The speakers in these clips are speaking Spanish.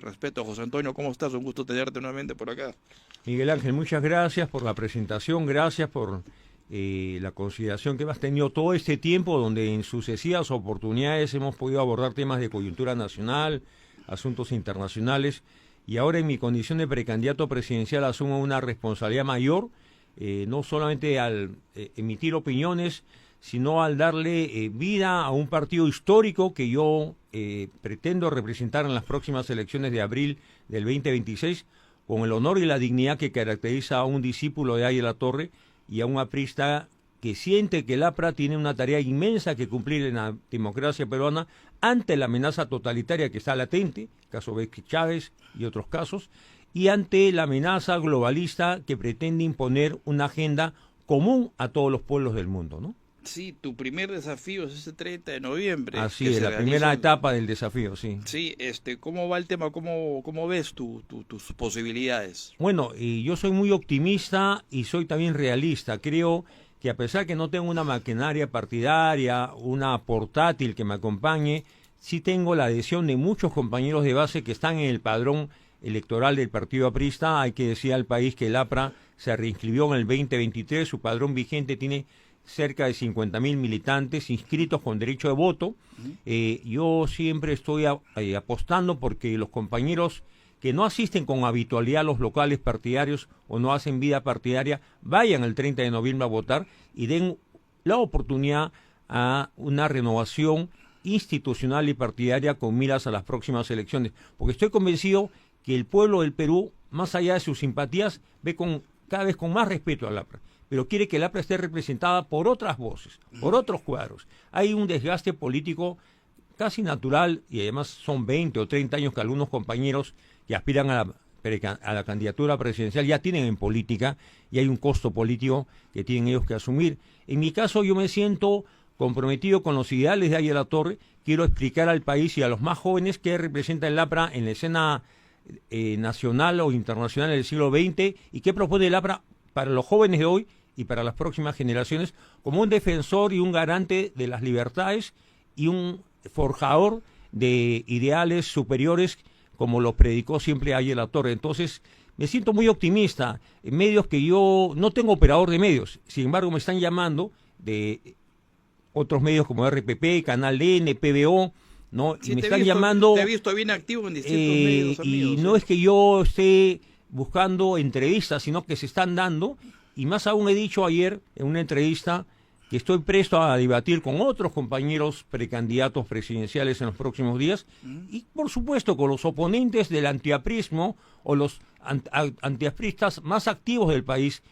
Respeto, José Antonio, ¿cómo estás? Un gusto tenerte nuevamente por acá. Miguel Ángel, muchas gracias por la presentación, gracias por la consideración que has tenido todo este tiempo, donde en sucesivas oportunidades hemos podido abordar temas de coyuntura nacional, asuntos internacionales, y ahora en mi condición de precandidato presidencial asumo una responsabilidad mayor, no solamente al emitir opiniones, sino al darle vida a un partido histórico que yo pretendo representar en las próximas elecciones de abril del 2026, con el honor y la dignidad que caracteriza a un discípulo de Aya La Torre y a un aprista que siente que el APRA tiene una tarea inmensa que cumplir en la democracia peruana ante la amenaza totalitaria que está latente, caso de Chávez y otros casos, y ante la amenaza globalista que pretende imponer una agenda común a todos los pueblos del mundo, ¿no? Sí, tu primer desafío es ese 30 de noviembre. Así es, la primera etapa del desafío, sí. Sí, ¿cómo va el tema? ¿Cómo ves tus posibilidades? Bueno, y yo soy muy optimista y soy también realista. Creo que a pesar que no tengo una maquinaria partidaria, una portátil que me acompañe, sí tengo la adhesión de muchos compañeros de base que están en el padrón electoral del Partido Aprista. Hay que decir al país que el APRA se reinscribió en el 2023, su padrón vigente tiene cerca de 50.000 militantes inscritos con derecho de voto. Yo siempre estoy apostando porque los compañeros que no asisten con habitualidad a los locales partidarios o no hacen vida partidaria, vayan el 30 de noviembre a votar y den la oportunidad a una renovación institucional y partidaria con miras a las próximas elecciones. Porque estoy convencido que el pueblo del Perú, más allá de sus simpatías, ve cada vez con más respeto al APRA, pero quiere que el APRA esté representada por otras voces, por otros cuadros. Hay un desgaste político casi natural y además son 20 o 30 años que algunos compañeros que aspiran a la candidatura presidencial ya tienen en política y hay un costo político que tienen ellos que asumir. En mi caso yo me siento comprometido con los ideales de Aya La Torre, quiero explicar al país y a los más jóvenes qué representa el APRA en la escena nacional o internacional del siglo XX y qué propone el APRA para los jóvenes de hoy y para las próximas generaciones, como un defensor y un garante de las libertades y un forjador de ideales superiores, como lo predicó siempre Aya La Torre. Entonces, me siento muy optimista. En medios que yo no tengo operador de medios, sin embargo, me están llamando de otros medios como RPP, Canal N, PBO, ¿no? Sí, y me están llamando. Te he visto bien activo en distintos medios, amigos. Y no es que yo esté buscando entrevistas, sino que se están dando. Y más aún he dicho ayer en una entrevista que estoy presto a debatir con otros compañeros precandidatos presidenciales en los próximos días y por supuesto con los oponentes del antiaprismo o los antiapristas más activos del país,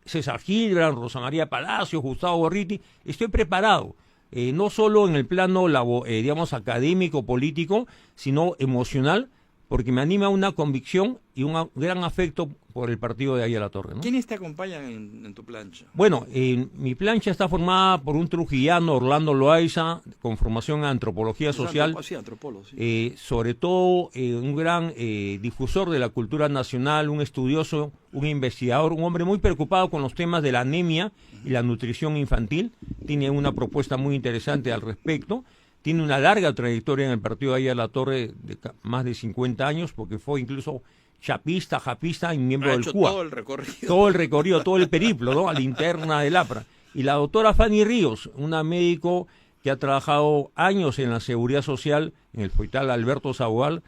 César Gilbran, Rosa María Palacios, Gustavo Gorriti. Estoy preparado, no solo en el plano digamos académico, político, sino emocional, porque me anima una convicción y un gran afecto por el partido de Aya La Torre, ¿no? ¿Quiénes te acompañan en tu plancha? Bueno, mi plancha está formada por un trujillano, Orlando Loaiza, con formación en antropología social, Sí, antropólogo, sí. sobre todo un gran difusor de la cultura nacional, un estudioso, un investigador, un hombre muy preocupado con los temas de la anemia y la nutrición infantil. Tiene una propuesta muy interesante al respecto. Tiene una larga trayectoria en el partido de Aya La Torre de más de 50 años, porque fue incluso chapista, japista y miembro del CUA. Todo el recorrido. Todo el recorrido, todo el periplo, ¿no? A la interna del APRA. Y la doctora Fanny Ríos, una médico que ha trabajado años en la seguridad social en el hospital Alberto Sabogal,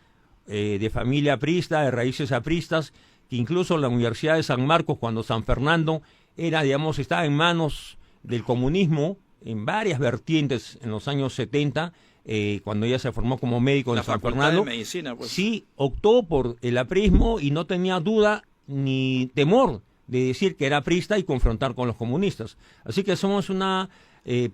de familia aprista, de raíces apristas, que incluso en la Universidad de San Marcos, cuando San Fernando era, digamos, estaba en manos del comunismo, en varias vertientes en los años 70, cuando ella se formó como médico en San Fernando, de medicina, pues. Sí optó por el aprismo y no tenía duda ni temor de decir que era aprista y confrontar con los comunistas. Así que somos una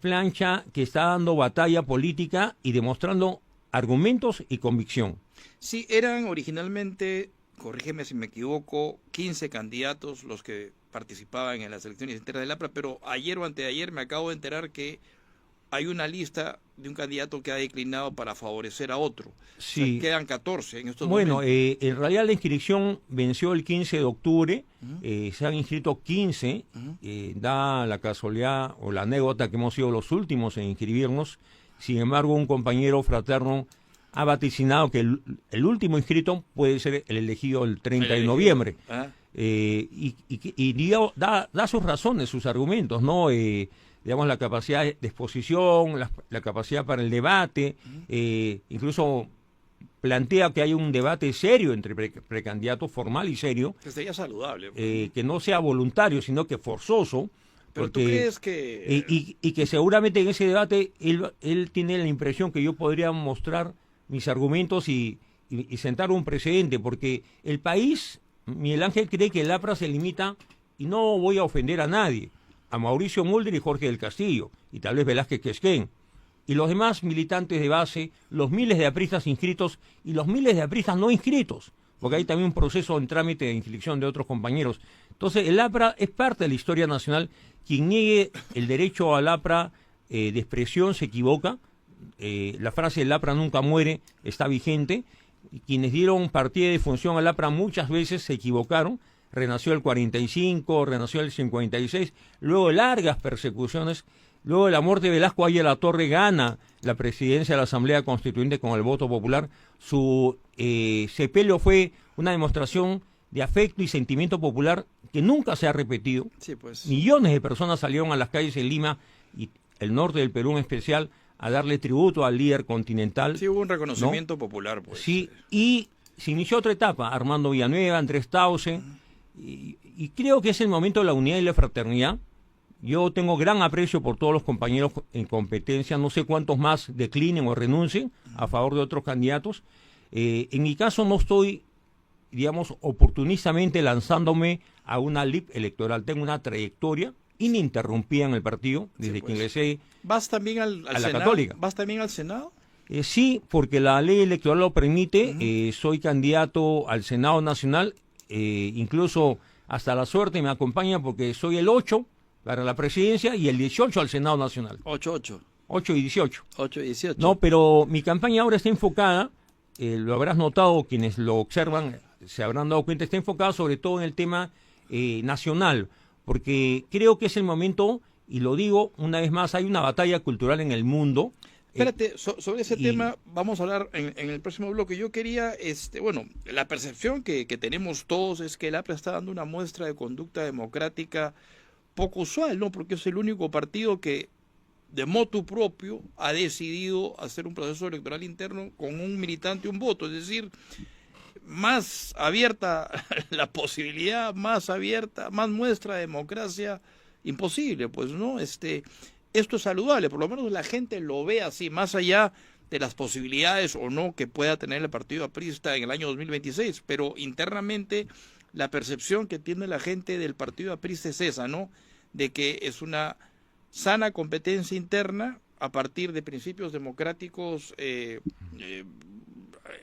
plancha que está dando batalla política y demostrando argumentos y convicción. Sí, eran originalmente, corrígeme si me equivoco, 15 candidatos los que participaban en las elecciones internas del APRA, pero ayer o anteayer me acabo de enterar que hay una lista de un candidato que ha declinado para favorecer a otro. Sí. O sea, quedan 14 en estos momentos. Bueno, en realidad la inscripción venció el 15 de octubre, se han inscrito 15, da la casualidad o la anécdota que hemos sido los últimos en inscribirnos. Sin embargo, un compañero fraterno ha vaticinado que el último inscrito puede ser el elegido el 30 de noviembre. Y da sus razones, sus argumentos, ¿no? Digamos, la capacidad de exposición, la capacidad para el debate, incluso plantea que hay un debate serio entre precandidatos, formal y serio. Que sería saludable. Que no sea voluntario, sino que forzoso. Pero porque, tú crees que... y que seguramente en ese debate él tiene la impresión que yo podría mostrar mis argumentos y sentar un precedente, porque el país, Miguel Ángel, cree que el APRA se limita, y no voy a ofender a nadie, a Mauricio Mulder y Jorge del Castillo, y tal vez Velázquez Quesquén, y los demás militantes de base, los miles de apristas inscritos y los miles de apristas no inscritos, porque hay también un proceso en trámite de inscripción de otros compañeros. Entonces, el APRA es parte de la historia nacional. Quien niegue el derecho al APRA de expresión se equivoca. La frase "el APRA nunca muere" está vigente. Quienes dieron partida de función al APRA muchas veces se equivocaron. Renació el 45, renació el 56, luego de largas persecuciones. Luego de la muerte de Velasco Ayala Torre gana la presidencia de la Asamblea Constituyente con el voto popular. Su sepelio fue una demostración de afecto y sentimiento popular que nunca se ha repetido. Sí, pues. Millones de personas salieron a las calles en Lima y el norte del Perú en especial a darle tributo al líder continental. Sí, hubo un reconocimiento popular, pues. Sí, y se inició otra etapa, Armando Villanueva, Andrés Tauce, y creo que es el momento de la unidad y la fraternidad. Yo tengo gran aprecio por todos los compañeros en competencia, no sé cuántos más declinen o renuncien a favor de otros candidatos. En mi caso no estoy, digamos, oportunistamente lanzándome a una lip electoral. Tengo una trayectoria ininterrumpida en el partido desde que ingresé. ¿Vas también a la Senado? Católica. ¿Vas también al Senado? Sí, porque la ley electoral lo permite. Soy candidato al Senado Nacional, incluso hasta la suerte me acompaña porque soy el 8 para la presidencia y el 18 al Senado Nacional. 8 y 18. 8 y 18. No, pero mi campaña ahora está enfocada, lo habrás notado, quienes lo observan se habrán dado cuenta, está enfocada sobre todo en el tema nacional, porque creo que es el momento, y lo digo una vez más, hay una batalla cultural en el mundo. Espérate, sobre ese tema vamos a hablar en el próximo bloque. Yo quería, bueno, la percepción que tenemos todos es que el APRA está dando una muestra de conducta democrática poco usual, ¿no? Porque es el único partido que de motu propio ha decidido hacer un proceso electoral interno con un militante y un voto, es decir, más abierta la posibilidad, más abierta, más muestra de democracia, imposible, pues, ¿no? Esto es saludable, por lo menos la gente lo ve así, más allá de las posibilidades o no que pueda tener el partido aprista en el año 2026, pero internamente la percepción que tiene la gente del partido aprista es esa, ¿no? De que es una sana competencia interna a partir de principios democráticos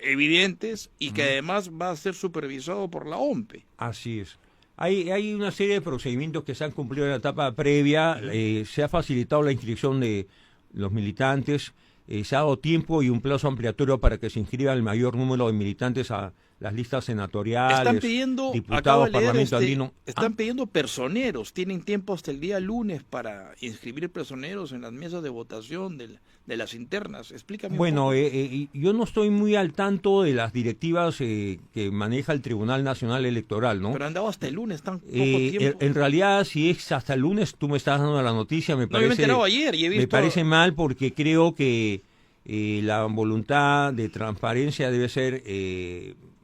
evidentes y que además va a ser supervisado por la OMPE. Así es. Hay una serie de procedimientos que se han cumplido en la etapa previa, se ha facilitado la inscripción de los militantes, se ha dado tiempo y un plazo ampliatorio para que se inscriba el mayor número de militantes a las listas senatoriales, están pidiendo, diputados, Parlamento andino. Están pidiendo personeros, tienen tiempo hasta el día lunes para inscribir personeros en las mesas de votación de las internas. Explícame. Bueno, yo no estoy muy al tanto de las directivas que maneja el Tribunal Nacional Electoral, ¿no? Pero han dado hasta el lunes, tan poco tiempo. En realidad, si es hasta el lunes, tú me estás dando la noticia, me parece. Yo me he enterado ayer y he visto. Me parece mal porque creo que la voluntad de transparencia debe ser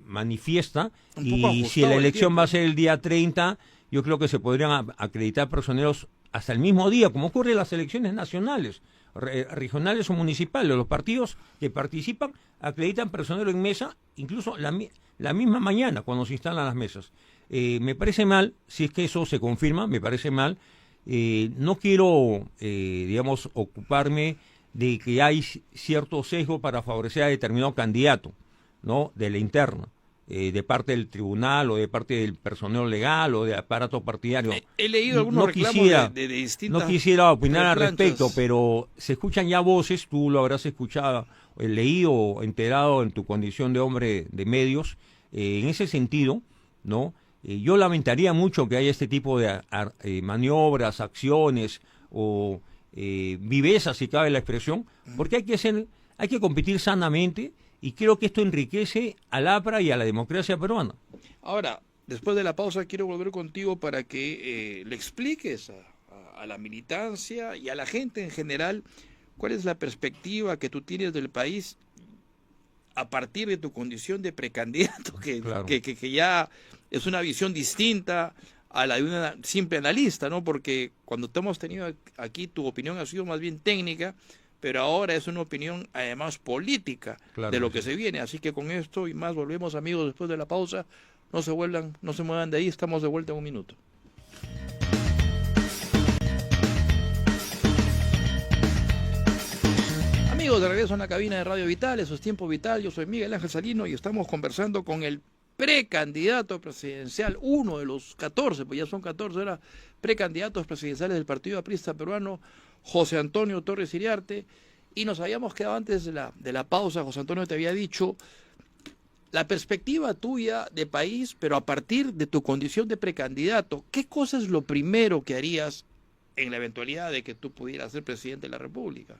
manifiesta, y si la elección va a ser el día 30, yo creo que se podrían acreditar personeros hasta el mismo día, como ocurre en las elecciones nacionales, regionales o municipales. Los partidos que participan acreditan personero en mesa, incluso la misma mañana cuando se instalan las mesas. Me parece mal, si es que eso se confirma, me parece mal. No quiero, digamos, ocuparme de que hay cierto sesgo para favorecer a determinado candidato, ¿no? De la interna, de parte del tribunal o de parte del personal legal o de aparato partidario. He leído algunos reclamos de distintas. No quisiera opinar al respecto, pero se escuchan ya voces, tú lo habrás escuchado, leído o enterado en tu condición de hombre de medios, en ese sentido, ¿no? Yo lamentaría mucho que haya este tipo de maniobras, acciones o vivezas, si cabe la expresión, porque hay que competir sanamente y creo que esto enriquece al APRA y a la democracia peruana. Ahora, después de la pausa quiero volver contigo para que le expliques a la militancia y a la gente en general cuál es la perspectiva que tú tienes del país a partir de tu condición de precandidato, Claro. que ya es una visión distinta a la de una simple analista, ¿no? Porque cuando te hemos tenido aquí, tu opinión ha sido más bien técnica, pero ahora es una opinión además política Claro de lo que que sí. se viene. Así que con esto y más volvemos, amigos, después de la pausa. No se muevan de ahí, estamos de vuelta en un minuto. Amigos, de regreso en la cabina de Radio Vital, eso es Tiempo Vital, yo soy Miguel Ángel Salino y estamos conversando con el precandidato presidencial, uno de los 14, pues ya son 14 ahora, precandidatos presidenciales del Partido Aprista Peruano, José Antonio Torres Iriarte, y nos habíamos quedado antes de la pausa. José Antonio te había dicho la perspectiva tuya de país, pero a partir de tu condición de precandidato, ¿qué cosa es lo primero que harías en la eventualidad de que tú pudieras ser presidente de la República?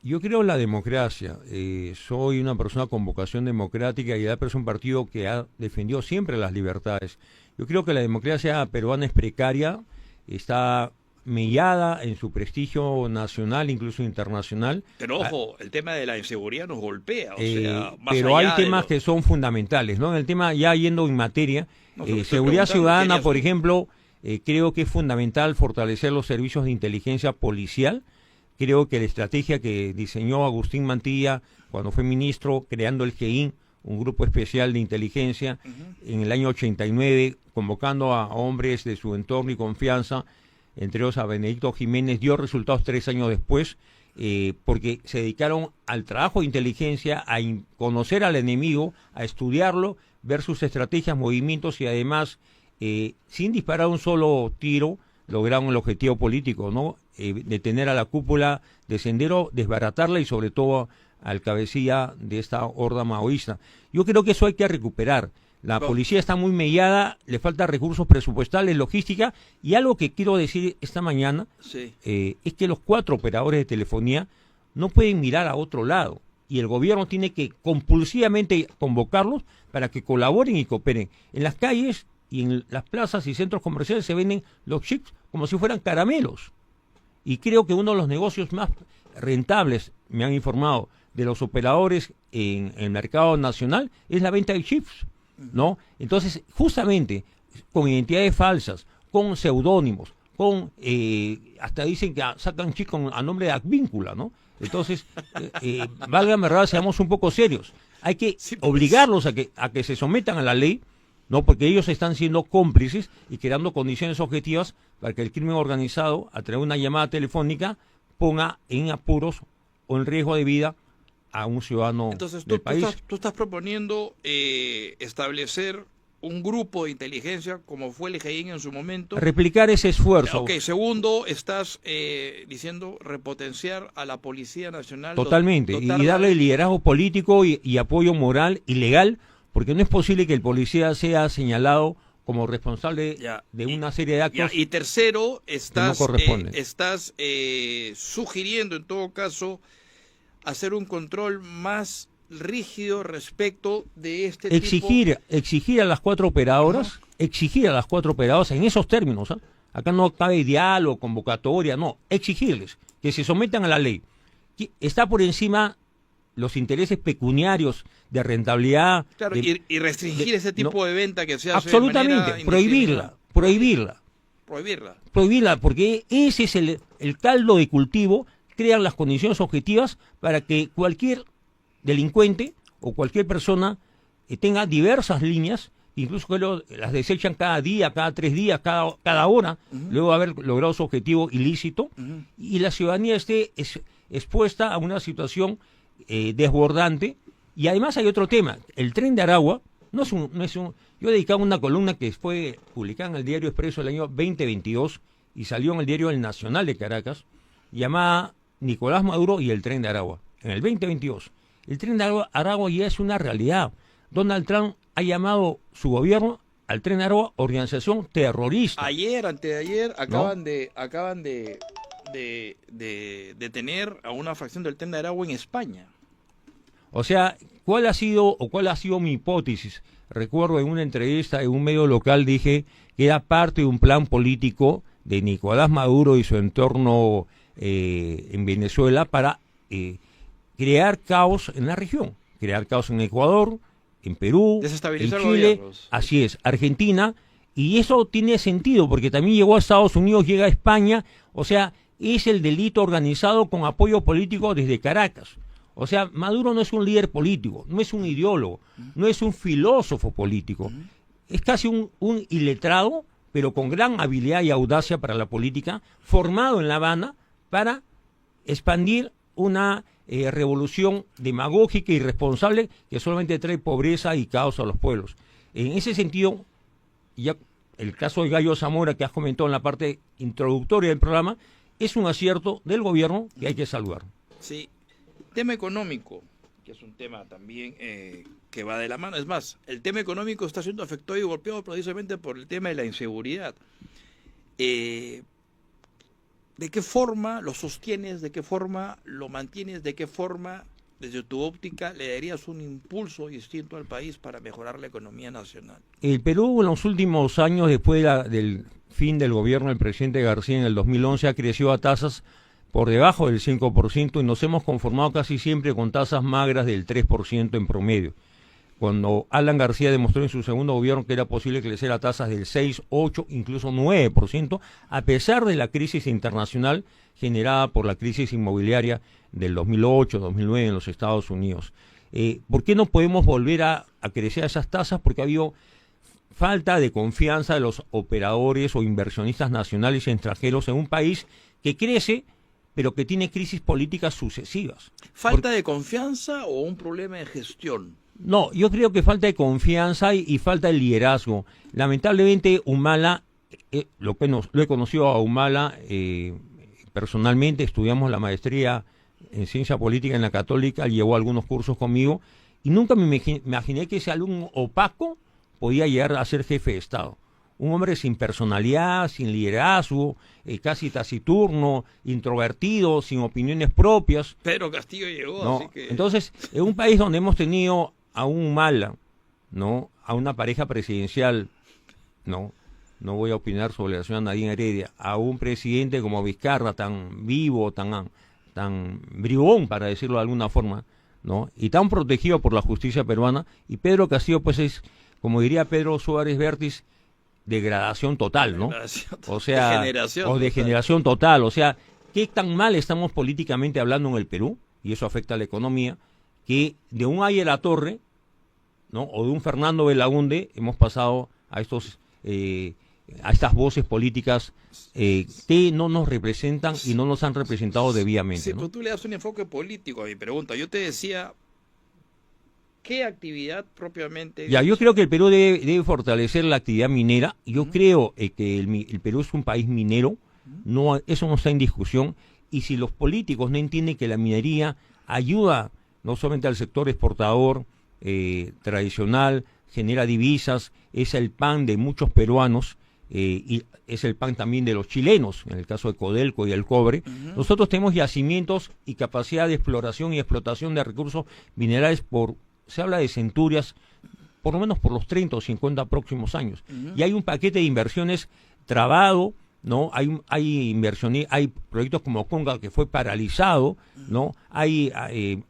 Yo creo en la democracia. Soy una persona con vocación democrática y APRA es un partido que ha defendido siempre las libertades. Yo creo que la democracia peruana es precaria, está mellada en su prestigio nacional, incluso internacional. Pero ojo, el tema de la inseguridad nos golpea, o sea, más pero allá hay temas que son fundamentales, ¿no? En el tema, ya yendo en materia, No, se lo estoy seguridad preguntando, ciudadana, querías por tú. ejemplo, creo que es fundamental fortalecer los servicios de inteligencia policial. Creo que la estrategia que diseñó Agustín Mantilla cuando fue ministro, creando el GEIN, un grupo especial de inteligencia, en el año 89, convocando a hombres de su entorno y confianza, entre ellos a Benedicto Jiménez, dio resultados 3 años después, porque se dedicaron al trabajo de inteligencia, a conocer al enemigo, a estudiarlo, ver sus estrategias, movimientos y además, sin disparar un solo tiro, lograron el objetivo político, ¿no? Detener a la cúpula de Sendero, desbaratarla y sobre todo al cabecilla de esta horda maoísta. Yo creo que eso hay que recuperar. La policía está muy mellada, le falta recursos presupuestales, logística, y algo que quiero decir esta mañana Sí. Es que los 4 operadores de telefonía no pueden mirar a otro lado, y el gobierno tiene que compulsivamente convocarlos para que colaboren y cooperen. En las calles y en las plazas y centros comerciales se venden los chips como si fueran caramelos. Y creo que uno de los negocios más rentables, me han informado, de los operadores en el mercado nacional es la venta de chips, ¿no? Entonces, justamente, con identidades falsas, con seudónimos, con hasta dicen que sacan chips a nombre de Advíncula, ¿no? Entonces, válgame verdad, seamos un poco serios. Hay que Sí, pues. obligarlos a que se sometan a la ley, ¿no? Porque ellos están siendo cómplices y creando condiciones objetivas para que el crimen organizado, a través de una llamada telefónica, ponga en apuros o en riesgo de vida a un ciudadano Entonces del país. tú estás proponiendo establecer un grupo de inteligencia como fue el GEIN en su momento. Replicar ese esfuerzo. Ok, segundo, estás diciendo repotenciar a la Policía Nacional. Totalmente. Y darle liderazgo político y apoyo moral y legal, porque no es posible que el policía sea señalado como responsable de una serie de actos. Y tercero, estás sugiriendo en todo caso hacer un control más rígido respecto de este exigir a las 4 operadoras, exigir a las 4 operadoras en esos términos, ¿eh? Acá no cabe diálogo, convocatoria, no, exigirles que se sometan a la ley. Está por encima los intereses pecuniarios de rentabilidad. Claro, y restringir ese tipo de venta que se hace. Absolutamente, prohibirla, porque ese es el caldo de cultivo, crean las condiciones objetivas para que cualquier delincuente o cualquier persona tenga diversas líneas, incluso que las desechan cada día, cada 3 días, cada hora, luego de haber logrado su objetivo ilícito, y la ciudadanía esté expuesta a una situación desbordante. Y además hay otro tema, el Tren de Aragua no es un yo he dedicado una columna que fue publicada en el Diario Expreso el año 2022 y salió en el diario El Nacional de Caracas, llamada Nicolás Maduro y el Tren de Aragua, en el 2022. El Tren de Aragua ya es una realidad. Donald Trump ha llamado su gobierno al Tren de Aragua organización terrorista. Ayer, anteayer, acaban de detener a una fracción del Tren de Aragua en España. O sea, ¿cuál ha sido mi hipótesis? Recuerdo en una entrevista en un medio local dije que era parte de un plan político de Nicolás Maduro y su entorno en Venezuela para crear caos en la región, crear caos en Ecuador, en Perú, en Desestabilizar Chile, gobiernos. así es, Argentina, y eso tiene sentido porque también llegó a Estados Unidos, llega a España, o sea, es el delito organizado con apoyo político desde Caracas. O sea, Maduro no es un líder político, no es un ideólogo, no es un filósofo político, es casi un iletrado, pero con gran habilidad y audacia para la política, formado en La Habana para expandir una revolución demagógica y irresponsable que solamente trae pobreza y caos a los pueblos. En ese sentido, ya el caso de Gallo Zamora que has comentado en la parte introductoria del programa, es un acierto del gobierno que hay que saludar. Sí, tema económico, que es un tema también que va de la mano. Es más, el tema económico está siendo afectado y golpeado precisamente por el tema de la inseguridad. ¿De qué forma lo sostienes? ¿De qué forma lo mantienes? ¿De qué forma, desde tu óptica, le darías un impulso distinto al país para mejorar la economía nacional? El Perú en los últimos años, después del fin del gobierno del presidente García en el 2011, ha crecido a tasas por debajo del 5% y nos hemos conformado casi siempre con tasas magras del 3% en promedio. Cuando Alan García demostró en su segundo gobierno que era posible crecer a tasas del 6, 8, incluso 9%, a pesar de la crisis internacional generada por la crisis inmobiliaria del 2008-2009 en los Estados Unidos. ¿Por qué no podemos volver a crecer a esas tasas? Porque ha habido falta de confianza de los operadores o inversionistas nacionales y extranjeros en un país que crece, pero que tiene crisis políticas sucesivas. ¿Falta de confianza o un problema de gestión? No, yo creo que falta de confianza y falta de liderazgo. Lamentablemente, Humala, lo he conocido a Humala personalmente, estudiamos la maestría en ciencia política en la Católica, llevó algunos cursos conmigo, y nunca me imaginé que ese alumno opaco podía llegar a ser jefe de Estado. Un hombre sin personalidad, sin liderazgo, casi taciturno, introvertido, sin opiniones propias. Pedro Castillo llegó, ¿No? así que... Entonces, en un país donde hemos tenido a un Humala, ¿no? A una pareja presidencial, no voy a opinar sobre la señora Nadine Heredia, a un presidente como Vizcarra, tan vivo, tan bribón, para decirlo de alguna forma, ¿no? Y tan protegido por la justicia peruana, y Pedro Castillo, pues es, como diría Pedro Suárez Vértiz, degradación total, ¿no? O sea, degeneración total. O sea, ¿qué tan mal estamos políticamente hablando en el Perú? Y eso afecta a la economía, que de un Ayer La Torre, ¿no? O de un Fernando Belaúnde hemos pasado a estas voces políticas que no nos representan y no nos han representado debidamente. Sí, ¿no? pero tú le das un enfoque político a mi pregunta. Yo te decía, ¿qué actividad propiamente? Ya, yo creo que el Perú debe fortalecer la actividad minera. Yo creo que el Perú es un país minero, eso no está en discusión. Y si los políticos no entienden que la minería ayuda no solamente al sector exportador tradicional, genera divisas, es el pan de muchos peruanos y es el pan también de los chilenos, en el caso de Codelco y el cobre. Nosotros tenemos yacimientos y capacidad de exploración y explotación de recursos minerales se habla de centurias, por lo menos por los 30 o 50 próximos años. Y hay un paquete de inversiones trabado, ¿no? Hay proyectos como Conga que fue paralizado, ¿no? Hay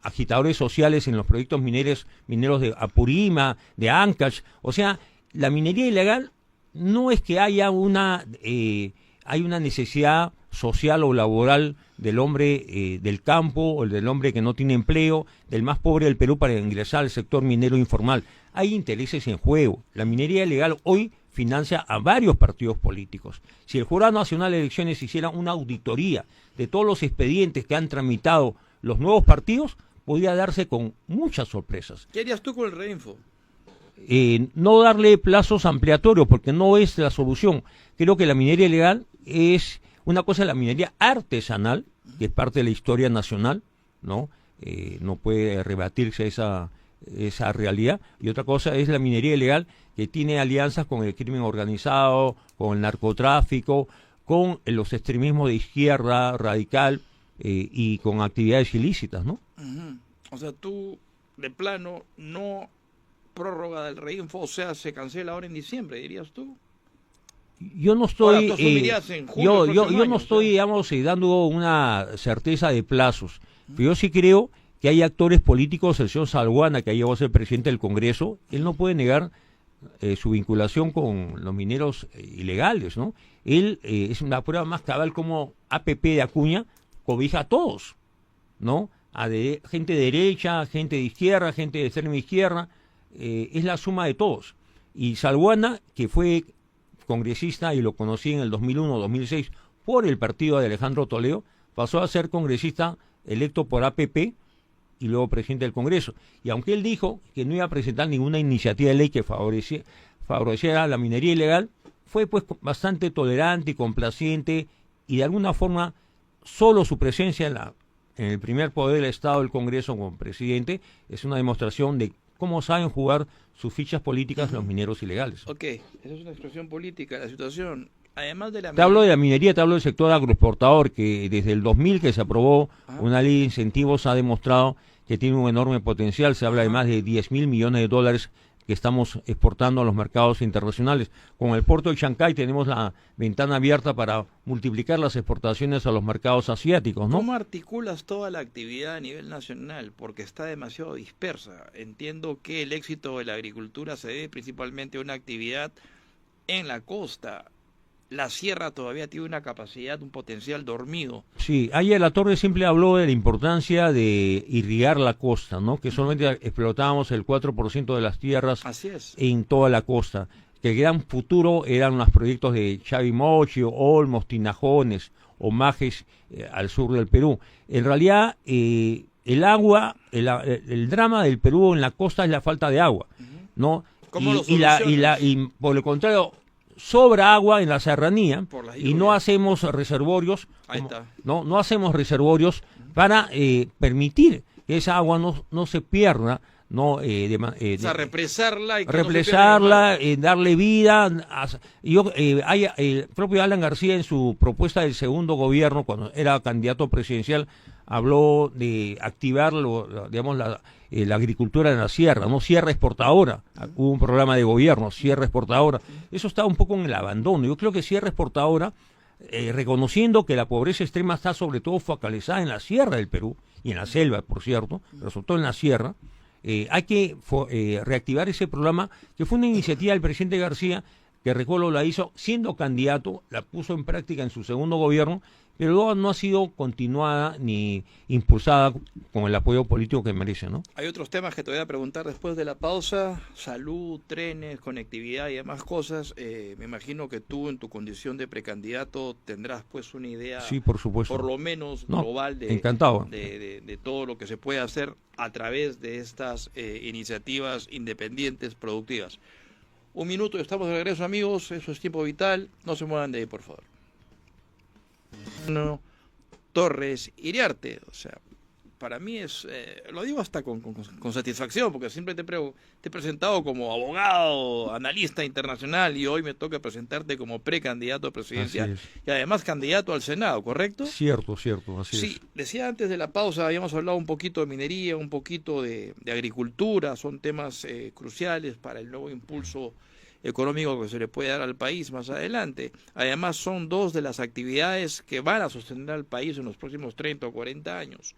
agitadores sociales en los proyectos mineros de Apurima, de Ancash. O sea, la minería ilegal no es que haya hay una necesidad social o laboral del hombre del campo o del hombre que no tiene empleo, del más pobre del Perú para ingresar al sector minero informal. Hay intereses en juego. La minería ilegal hoy financia a varios partidos políticos. Si el Jurado Nacional de Elecciones hiciera una auditoría de todos los expedientes que han tramitado los nuevos partidos, podría darse con muchas sorpresas. ¿Qué harías tú con el Reinfo? No darle plazos ampliatorios, porque no es la solución. Creo que la minería ilegal es una cosa, la minería artesanal, que es parte de la historia nacional, ¿no? No puede rebatirse esa realidad. Y otra cosa es la minería ilegal, que tiene alianzas con el crimen organizado, con el narcotráfico, con los extremismos de izquierda radical y con actividades ilícitas, ¿no? O sea, tú de plano no prórroga del reinfo, o sea, se cancela ahora en diciembre, dirías tú. Yo no estoy, Ahora, tú asumirías en julio del yo próximo no año, estoy, digamos, dando una certeza de plazos, pero yo sí creo que hay actores políticos, el señor Salguana, que llegó a ser presidente del Congreso, él no puede negar su vinculación con los mineros ilegales, ¿no? Él es una prueba más cabal como APP de Acuña cobija a todos, ¿no? Gente de derecha, gente de izquierda, gente de extrema izquierda, es la suma de todos. Y Salguana, que fue congresista y lo conocí en el 2001-2006 por el partido de Alejandro Toledo, pasó a ser congresista electo por APP y luego presidente del Congreso. Y aunque él dijo que no iba a presentar ninguna iniciativa de ley que favoreciera la minería ilegal, fue pues bastante tolerante y complaciente, y de alguna forma solo su presencia en el primer poder del Estado del Congreso como presidente es una demostración de cómo saben jugar sus fichas políticas los mineros ilegales. Ok, esa es una expresión política, la situación. Además de la Te hablo de la minería, te hablo del sector agroexportador, que desde el 2000 que se aprobó una ley de incentivos ha demostrado que tiene un enorme potencial. Se habla de más de 10.000 millones de dólares que estamos exportando a los mercados internacionales. Con el puerto de Chancay tenemos la ventana abierta para multiplicar las exportaciones a los mercados asiáticos, ¿no? ¿Cómo articulas toda la actividad a nivel nacional? Porque está demasiado dispersa. Entiendo que el éxito de la agricultura se debe principalmente a una actividad en la costa. La sierra todavía tiene una capacidad, un potencial dormido. Sí, ayer la Torre siempre habló de la importancia de irrigar la costa, ¿no? Que solamente explotábamos el 4% de las tierras. Así es. En toda la costa. Que el gran futuro eran los proyectos de Chavimochi, Olmos, Tinajones o Majes al sur del Perú. En realidad, el agua, el drama del Perú en la costa es la falta de agua, ¿no? ¿Cómo lo y por el contrario, sobra agua en la serranía y no hacemos reservorios, no hacemos reservorios para permitir que esa agua no se pierda, o sea, represarla y que represarla, darle vida. El propio Alan García en su propuesta del segundo gobierno, cuando era candidato presidencial, habló de activar la agricultura en la sierra, no sierra exportadora. Hubo un programa de gobierno, sierra exportadora. Eso está un poco en el abandono. Yo creo que sierra exportadora, reconociendo que la pobreza extrema está sobre todo focalizada en la sierra del Perú y en la selva, por cierto, pero sobre todo en la sierra. Hay que reactivar ese programa, que fue una iniciativa del presidente García, que recuerdo la hizo siendo candidato, la puso en práctica en su segundo gobierno, pero luego no ha sido continuada ni impulsada con el apoyo político que merece, ¿no? Hay otros temas que te voy a preguntar después de la pausa: salud, trenes, conectividad y demás cosas. Me imagino que tú, en tu condición de precandidato, tendrás pues una idea, sí, por supuesto, por lo menos global de todo lo que se puede hacer a través de estas iniciativas independientes productivas. Un minuto y estamos de regreso, amigos. Eso es Tiempo Vital. No se muevan de ahí, por favor. Torres Iriarte, o sea, para mí es, lo digo hasta con satisfacción, porque siempre te he presentado como abogado, analista internacional, y hoy me toca presentarte como precandidato presidencial y además candidato al Senado, ¿correcto? Cierto, así es. Sí, decía antes de la pausa, habíamos hablado un poquito de minería, un poquito de agricultura, son temas cruciales para el nuevo impulso económico que se le puede dar al país más adelante. Además, son dos de las actividades que van a sostener al país en los próximos 30 o 40 años.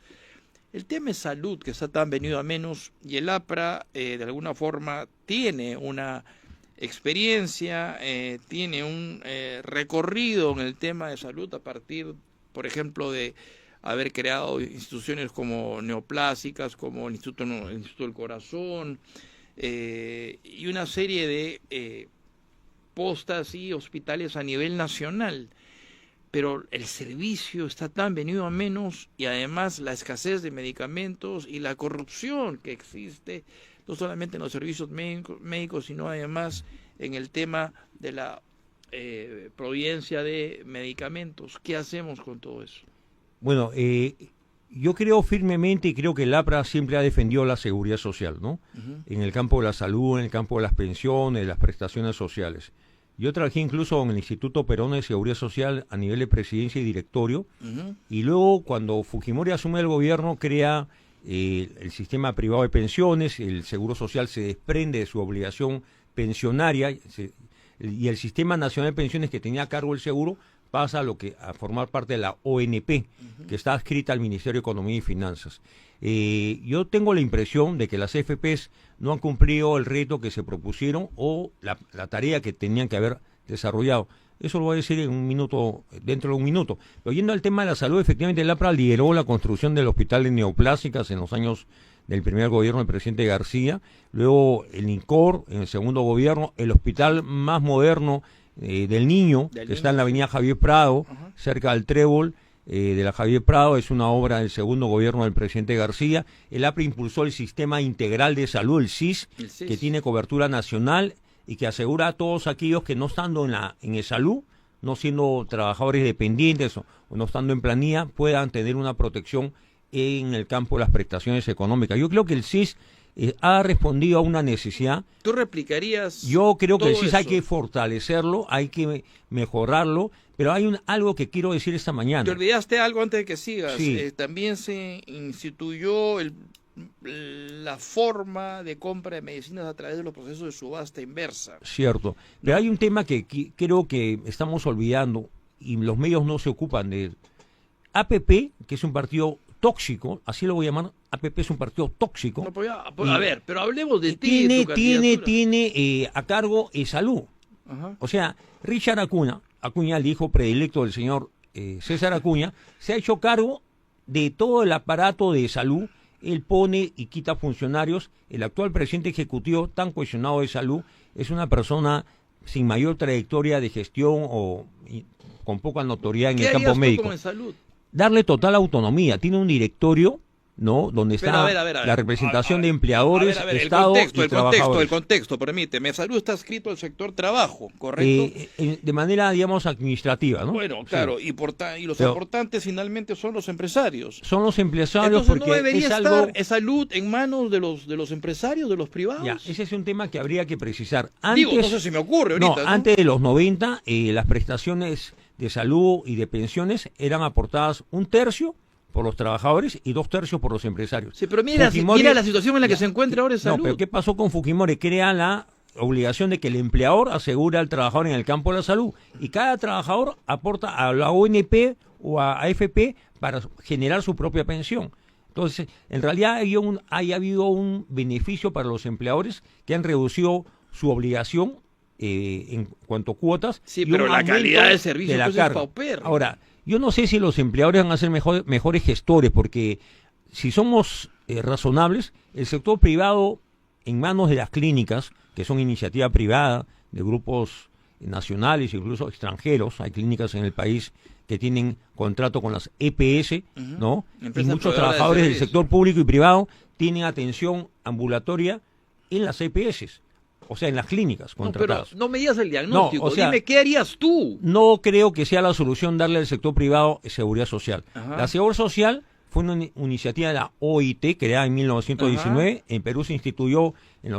El tema es salud, que está tan venido a menos, y el APRA de alguna forma tiene una experiencia, tiene un recorrido en el tema de salud a partir, por ejemplo, de haber creado instituciones como neoplásicas, como el Instituto del Corazón, y una serie de postas y hospitales a nivel nacional. Pero el servicio está tan venido a menos, y además la escasez de medicamentos y la corrupción que existe, no solamente en los servicios médicos, sino además en el tema de la providencia de medicamentos. ¿Qué hacemos con todo eso? Bueno, yo creo firmemente, y creo que el APRA siempre ha defendido la seguridad social, ¿no? En el campo de la salud, en el campo de las pensiones, de las prestaciones sociales. Yo trabajé incluso en el Instituto Peruano de Seguridad Social a nivel de presidencia y directorio, y luego cuando Fujimori asume el gobierno crea el sistema privado de pensiones, el Seguro Social se desprende de su obligación pensionaria y el Sistema Nacional de Pensiones que tenía a cargo el seguro pasa a formar parte de la ONP, que está adscrita al Ministerio de Economía y Finanzas. Yo tengo la impresión de que las AFPs no han cumplido el reto que se propusieron o la tarea que tenían que haber desarrollado. Eso lo voy a decir en un minuto, dentro de un minuto. Pero yendo al tema de la salud, efectivamente el APRA lideró la construcción del hospital de neoplásicas en los años del primer gobierno del presidente García, luego el INCOR en el segundo gobierno, el hospital más moderno del Niño, que está en la avenida Javier Prado, cerca del Trébol, de la Javier Prado, es una obra del segundo gobierno del presidente García. El APRA impulsó el Sistema Integral de Salud, el SIS, que tiene cobertura nacional y que asegura a todos aquellos que no estando en el salud, no siendo trabajadores dependientes o no estando en planilla, puedan tener una protección en el campo de las prestaciones económicas. Yo creo que el SIS ha respondido a una necesidad. ¿Tú replicarías? Yo creo que el SIS eso? hay que fortalecerlo, hay que mejorarlo, pero hay algo que quiero decir esta mañana. Te olvidaste algo antes de que sigas. Sí. También se instituyó la forma de compra de medicinas a través de los procesos de subasta inversa. Cierto, pero hay un tema que creo que estamos olvidando y los medios no se ocupan de él. APP, que es un partido tóxico, así lo voy a llamar, APP es un partido tóxico. No, a ver, pero hablemos de ti. Tiene a cargo salud. Ajá. O sea, Richard Acuña, el hijo predilecto del señor César Acuña, se ha hecho cargo de todo el aparato de salud. Él pone y quita funcionarios. El actual presidente ejecutivo, tan cuestionado de salud, es una persona sin mayor trayectoria de gestión o con poca notoriedad en el campo médico. En salud? Darle total autonomía. Tiene un directorio, ¿no? Donde está la representación de empleadores, Estado y trabajadores. El contexto, permíteme. Salud está adscrito al sector trabajo, ¿correcto? De manera, digamos, administrativa, ¿no? Bueno, claro, sí. Y los aportantes finalmente son los empresarios. Son los empresarios. Entonces, porque ¿no debería estar algo... salud en manos de los empresarios, de los privados? Ya, ese es un tema que habría que precisar. Antes, no sé si me ocurre ahorita. No, antes de los 90, las prestaciones de salud y de pensiones eran aportadas 1/3 por los trabajadores y 2/3 por los empresarios. Sí, pero mira la situación en la que se encuentra ahora en salud. No, pero ¿qué pasó con Fujimori? Crea la obligación de que el empleador asegure al trabajador en el campo de la salud y cada trabajador aporta a la ONP o a AFP para generar su propia pensión. Entonces, en realidad ha habido un beneficio para los empleadores que han reducido su obligación en cuanto a cuotas. Sí, pero la calidad del servicio es paupérrima. Ahora, yo no sé si los empleadores van a ser mejores gestores, porque si somos razonables, el sector privado en manos de las clínicas, que son iniciativa privada de grupos nacionales, incluso extranjeros, hay clínicas en el país que tienen contrato con las EPS, ¿no? Y muchos trabajadores del sector público y privado tienen atención ambulatoria en las EPS. O sea, en las clínicas contratadas. Pero no me digas el diagnóstico, dime, ¿qué harías tú? No creo que sea la solución darle al sector privado seguridad social. Ajá. La seguridad social fue una iniciativa de la OIT, creada en 1919. Ajá. En Perú se instituyó en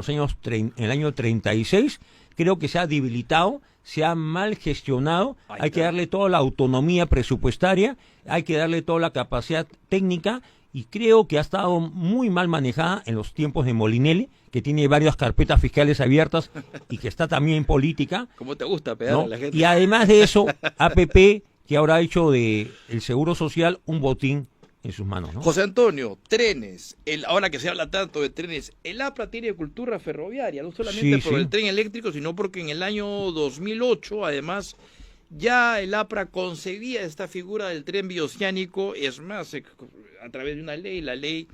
el año 36. Creo que se ha debilitado, se ha mal gestionado. Hay que darle toda la autonomía presupuestaria, hay que darle toda la capacidad técnica, y creo que ha estado muy mal manejada en los tiempos de Molinelli, que tiene varias carpetas fiscales abiertas y que está también en política. ¿Cómo te gusta pegar a la gente? Y además de eso, APP, que ahora ha hecho de el Seguro Social un botín en sus manos, ¿no? José Antonio, trenes, ahora que se habla tanto de trenes, el APRA tiene cultura ferroviaria, no solamente por el tren eléctrico, sino porque en el año 2008, además, ya el APRA concebía esta figura del tren bioceánico, es más, a través de una ley, la ley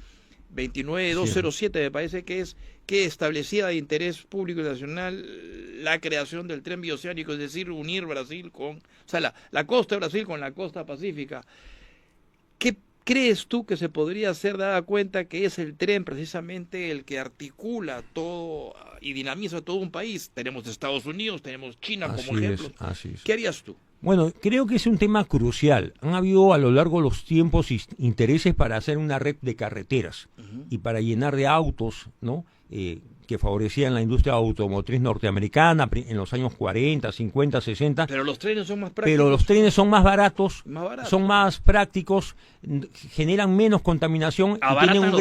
29207, me parece que es, que establecía de interés público y nacional la creación del tren bioceánico, es decir, unir Brasil la costa de Brasil con la costa pacífica. ¿Qué crees tú que se podría hacer, dada cuenta que es el tren precisamente el que articula todo y dinamiza todo un país? Tenemos Estados Unidos, tenemos China como ejemplo. ¿Qué harías tú? Bueno, creo que es un tema crucial. Han habido a lo largo de los tiempos intereses para hacer una red de carreteras y para llenar de autos, ¿no? Que que favorecían la industria automotriz norteamericana en los años 40, 50, 60. Pero los trenes son más prácticos. Pero los trenes son más baratos, son más prácticos, generan menos contaminación y tienen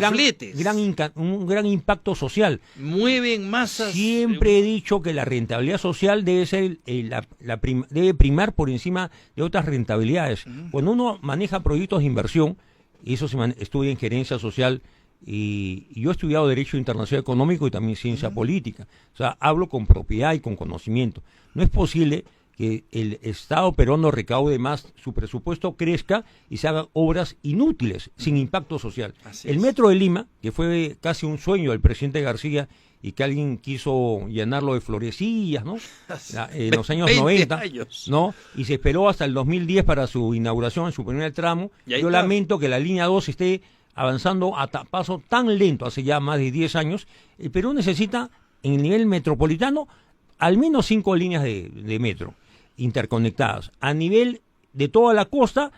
un gran impacto social. Mueven masas. Siempre he dicho que la rentabilidad social debe ser debe primar por encima de otras rentabilidades. Cuando uno maneja proyectos de inversión, y eso se estudia en gerencia social, y yo he estudiado Derecho Internacional Económico y también Ciencia Política. O sea, hablo con propiedad y con conocimiento. No es posible que el Estado peruano recaude más, su presupuesto crezca y se hagan obras inútiles, sin impacto social. El Metro de Lima, que fue casi un sueño del presidente García y que alguien quiso llenarlo de florecillas, ¿no? En los años 90, ¿no? Y se esperó hasta el 2010 para su inauguración en su primer tramo. Yo lamento que la línea 2 esté avanzando a paso tan lento hace ya más de 10 años. El Perú necesita, en el nivel metropolitano, al menos 5 líneas de metro interconectadas. A nivel de toda la costa,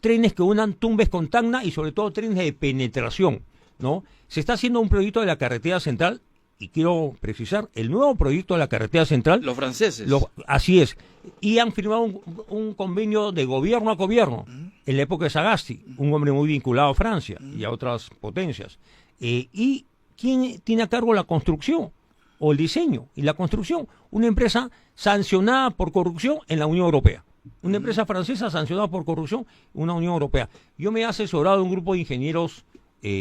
trenes que unan Tumbes con Tacna y sobre todo trenes de penetración, ¿no? Se está haciendo un proyecto de la carretera central, y quiero precisar, el nuevo proyecto de la carretera central. Los franceses. Así es. Y han firmado un convenio de gobierno a gobierno en la época de Sagasti, un hombre muy vinculado a Francia y a otras potencias. ¿Y quién tiene a cargo la construcción o el diseño y la construcción? Una empresa sancionada por corrupción en la Unión Europea. Una empresa francesa sancionada por corrupción en una Unión Europea. Yo me he asesorado de un grupo de ingenieros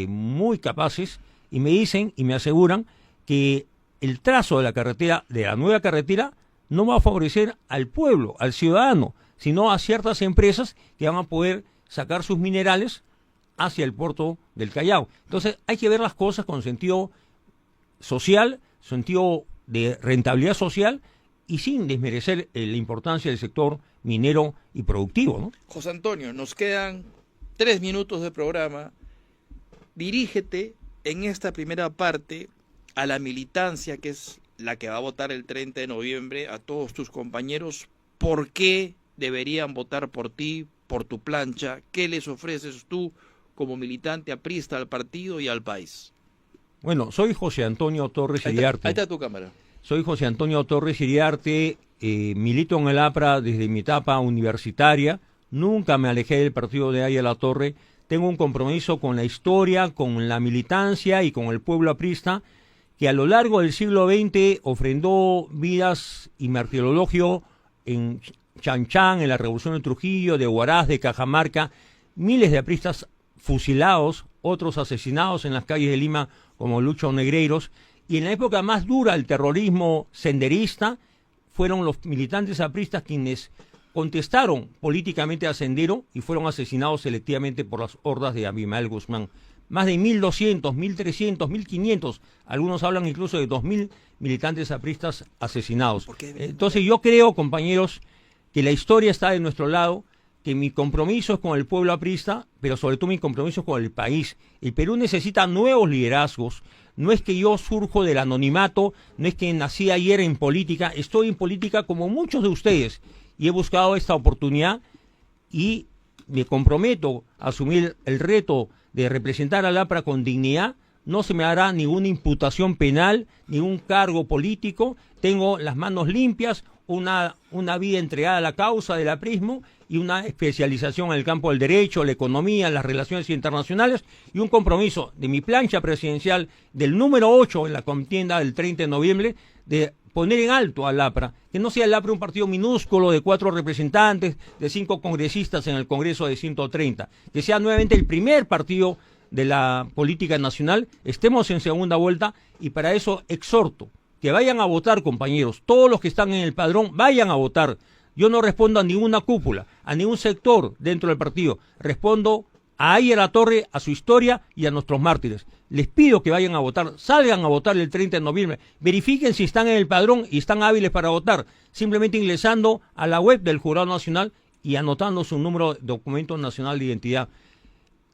muy capaces y me dicen y me aseguran que el trazo de la carretera, de la nueva carretera, no va a favorecer al pueblo, al ciudadano, sino a ciertas empresas que van a poder sacar sus minerales hacia el puerto del Callao. Entonces hay que ver las cosas con sentido social, sentido de rentabilidad social y sin desmerecer la importancia del sector minero y productivo, ¿no? José Antonio, nos quedan 3 minutos de programa. Dirígete en esta primera parte a la militancia, que es la que va a votar el 30 de noviembre, a todos tus compañeros. ¿Por qué deberían votar por ti, por tu plancha? ¿Qué les ofreces tú como militante aprista al partido y al país? Bueno, soy José Antonio Torres Iriarte. Ahí está tu cámara. Soy José Antonio Torres Iriarte, milito en el APRA desde mi etapa universitaria. Nunca me alejé del partido de Aya La Torre. Tengo un compromiso con la historia, con la militancia y con el pueblo aprista, que a lo largo del siglo XX ofrendó vidas y martirologio en Chanchán, en la Revolución de Trujillo, de Huaraz, de Cajamarca, miles de apristas fusilados, otros asesinados en las calles de Lima como Lucho Negreiros, y en la época más dura del terrorismo senderista fueron los militantes apristas quienes contestaron políticamente a Sendero y fueron asesinados selectivamente por las hordas de Abimael Guzmán. Más de 1.200, 1.300, 1.500, algunos hablan incluso de 2.000 militantes apristas asesinados. Entonces yo creo, compañeros, que la historia está de nuestro lado, que mi compromiso es con el pueblo aprista, pero sobre todo mi compromiso es con el país. El Perú necesita nuevos liderazgos. No es que yo surjo del anonimato, no es que nací ayer en política, estoy en política como muchos de ustedes y he buscado esta oportunidad y me comprometo a asumir el reto de representar al APRA con dignidad. No se me hará ninguna imputación penal, ningún cargo político. Tengo las manos limpias, una vida entregada a la causa del aprismo y una especialización en el campo del derecho, la economía, las relaciones internacionales y un compromiso de mi plancha presidencial del número 8 en la contienda del 30 de noviembre de poner en alto al APRA, que no sea el APRA un partido minúsculo de 4 representantes, de 5 congresistas en el Congreso de 130, que sea nuevamente el primer partido de la política nacional. Estemos en segunda vuelta y para eso exhorto que vayan a votar, compañeros, todos los que están en el padrón vayan a votar. Yo no respondo a ninguna cúpula, a ningún sector dentro del partido, respondo a Aya La Torre, a su historia y a nuestros mártires. Les pido que vayan a votar, salgan a votar el 30 de noviembre, verifiquen si están en el padrón y están hábiles para votar, simplemente ingresando a la web del Jurado Nacional y anotando su número de documento nacional de identidad.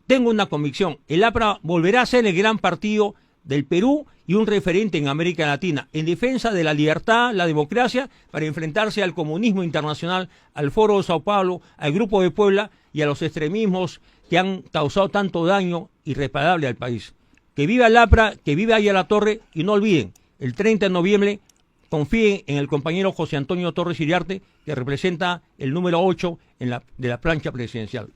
Tengo una convicción, el APRA volverá a ser el gran partido del Perú y un referente en América Latina, en defensa de la libertad, la democracia, para enfrentarse al comunismo internacional, al Foro de Sao Paulo, al Grupo de Puebla y a los extremismos que han causado tanto daño irreparable al país. Que viva el APRA, que viva Aya La Torre y no olviden, el 30 de noviembre, confíen en el compañero José Antonio Torres Iriarte, que representa el número 8 de la plancha presidencial.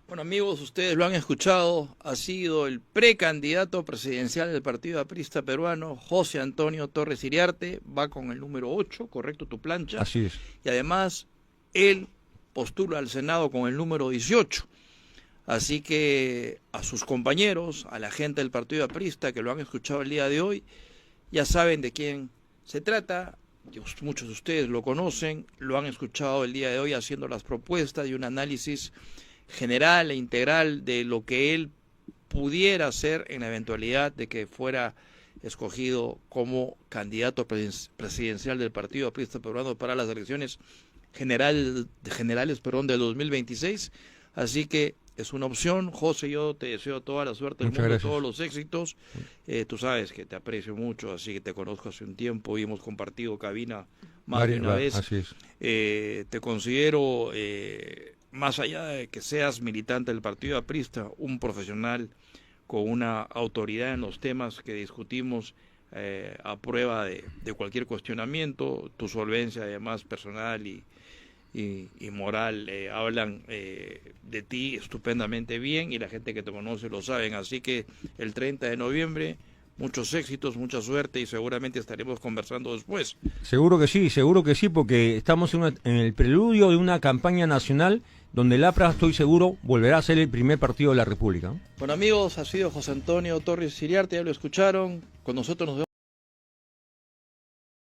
Bueno, amigos, ustedes lo han escuchado, ha sido el precandidato presidencial del Partido Aprista Peruano, José Antonio Torres Iriarte, va con el número 8, correcto, tu plancha. Así es. Y además, él postula al Senado con el número 18. Así que a sus compañeros, a la gente del Partido Aprista que lo han escuchado el día de hoy, ya saben de quién se trata. Muchos de ustedes lo conocen, lo han escuchado el día de hoy haciendo las propuestas y un análisis general e integral de lo que él pudiera hacer en la eventualidad de que fuera escogido como candidato presidencial del Partido Aprista Peruano para las elecciones generales del 2026. Así que es una opción. José, yo te deseo toda la suerte del mundo, todos los éxitos. Tú sabes que te aprecio mucho, así que te conozco hace un tiempo y hemos compartido cabina más de una vez. Así es. Te considero, más allá de que seas militante del Partido Aprista, un profesional con una autoridad en los temas que discutimos, a prueba de cualquier cuestionamiento. Tu solvencia, además, personal y moral, hablan de ti estupendamente bien, y la gente que te conoce lo saben. Así que el 30 de noviembre, muchos éxitos, mucha suerte, y seguramente estaremos conversando después. Seguro que sí, porque estamos en el preludio de una campaña nacional donde el APRA, estoy seguro, volverá a ser el primer partido de la República. Bueno, amigos, ha sido José Antonio Torres Iriarte, ya lo escucharon. Con nosotros nos vemos.